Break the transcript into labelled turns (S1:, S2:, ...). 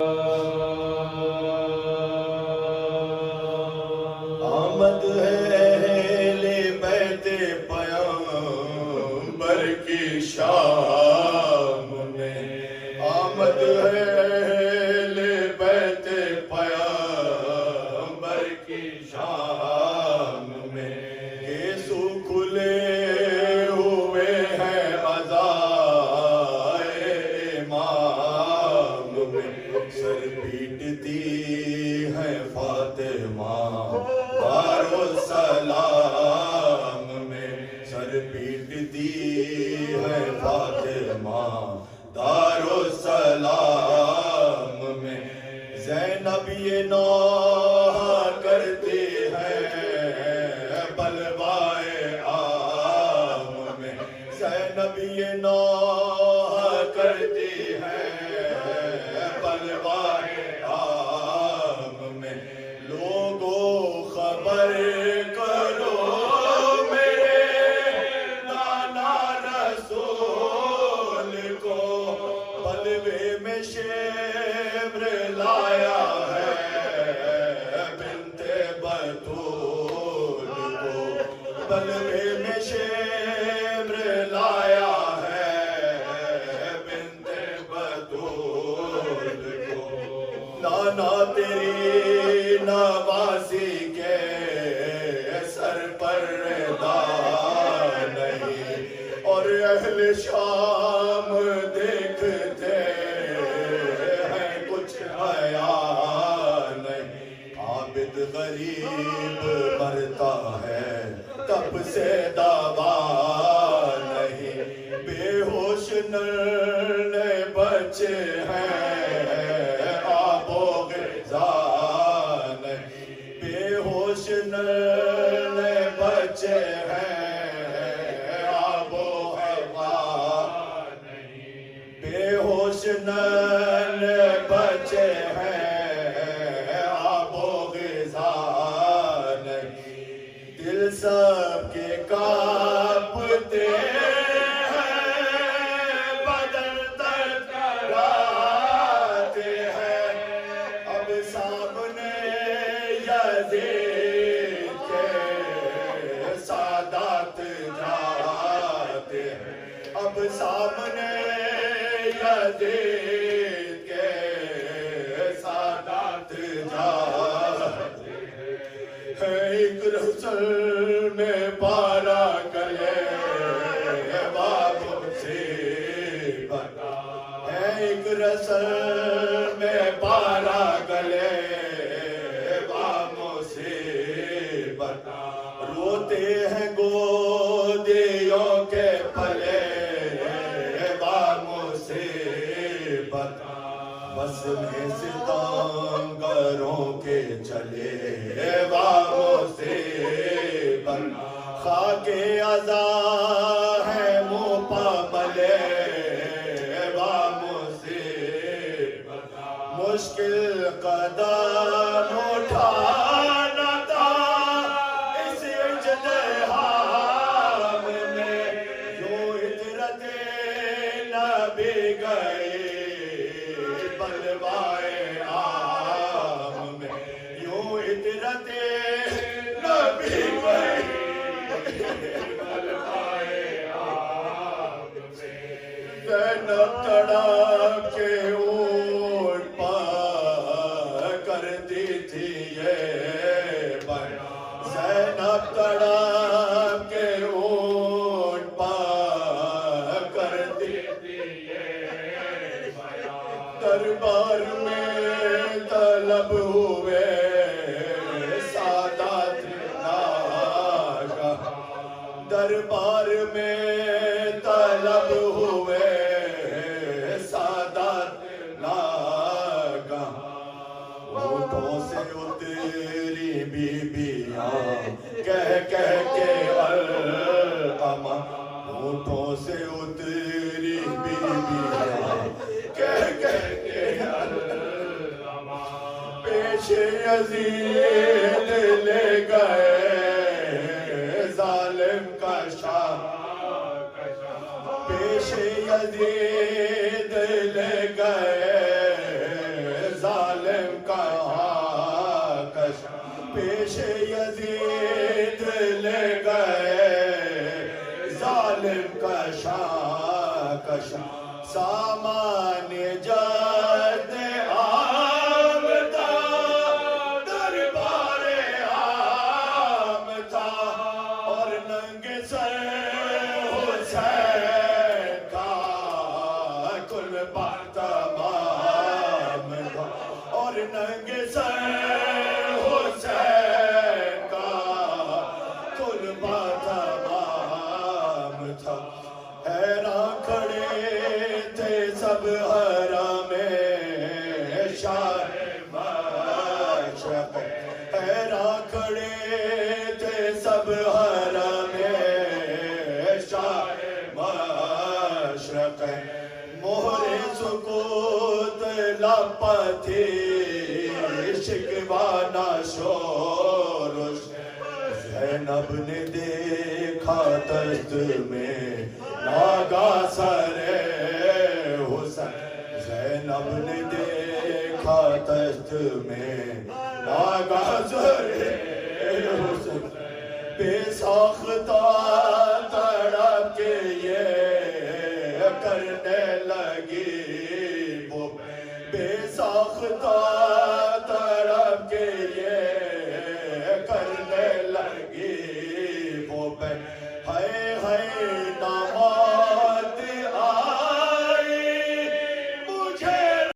S1: آمد ہے اہل بیت پیغمبر کی شام میں، آمد ہے اہل بیت پیغمبر کی شام میں، یسوع کھلے ہوئے ہیں عزائے امام میں، سر پیٹتی ہے فاطمہ دارالسلام میں، سر پیٹتی ہے فاطمہ دارالسلام میں، زینب یہ نوحہ کرتی ہے بلوائے عام میں، زینب یہ نوحہ کرتی ہے بلوائے عام میں، لوگوں خبر کرو میرے نانا رسول کو، بلوے میں شمر لایا ہے بنت بطول کو، بلوے میں شمر لایا ہے بنت بطول کو، نانا تیری نوازی کے سر پر رضا نہیں، اور اہل شام دیکھتے ہیں کچھ حیا نہیں، عابد غریب مرتا ہے تب سے دعویٰ نہیں، بے ہوش ننھے بچے ہیں آب و غذا نہیں، بے ہوش ننھے بچے ہیں آب و ہوا نہیں، بے ہوش ننھے بچے ہیں آب و غذا نہیں، دل سب کے کانپتے اب سامنے یزید کے سادات جاتے ہیں، ایک رسل میں پارا گلے باب سے بتا ہے، ایک رسل میں پارا گلے باب سے بتا، روتے ہیں گودیوں کے پلے بس میں ستمگروں کے چلے باموں سے بنا، خاک عزا ہے منہ پا ملے باموں سے بنا، مشکل قدم اٹھانا تھا اس اجتہاد میں، جو ہجرت نبی گئے بلوائے عام میں، یوں ہجرت نبی گئے بلوائے عام میں، زینب تڑپ کے اونٹ پا کرتی تھی یہ بیان، زینب تڑپ کے اونٹ پا کرتی تھی یہ بیان، دربار میں طلب ہوئے سادات ناگہاں، دربار میں طلب ہوئے سادات ناگہاں، اونٹوں سے اتری بیبیاں کہہ کہہ کے الاما، اونٹوں سے اتری بیبیاں کہہ کہہ کے الاما، پیش یزید لے گئے ظالم کا شاہ، پیش یزید لے گئے ننگ سر حسین کا کلبہ تمام تھا حیران کھڑے تھے سب حرم شاہ مشرق حیران کھڑے تھے سب حرم شاہ مشرق مہر سکوت لپا تھی شکوانہ شورش زینب نے دیکھا دست میں ناگا سر حسین زینب نے دیکھا دست میں ناگا سر حسین بے ساختہ تڑپ کے یہ کرنے لگی وہ بے ساختہ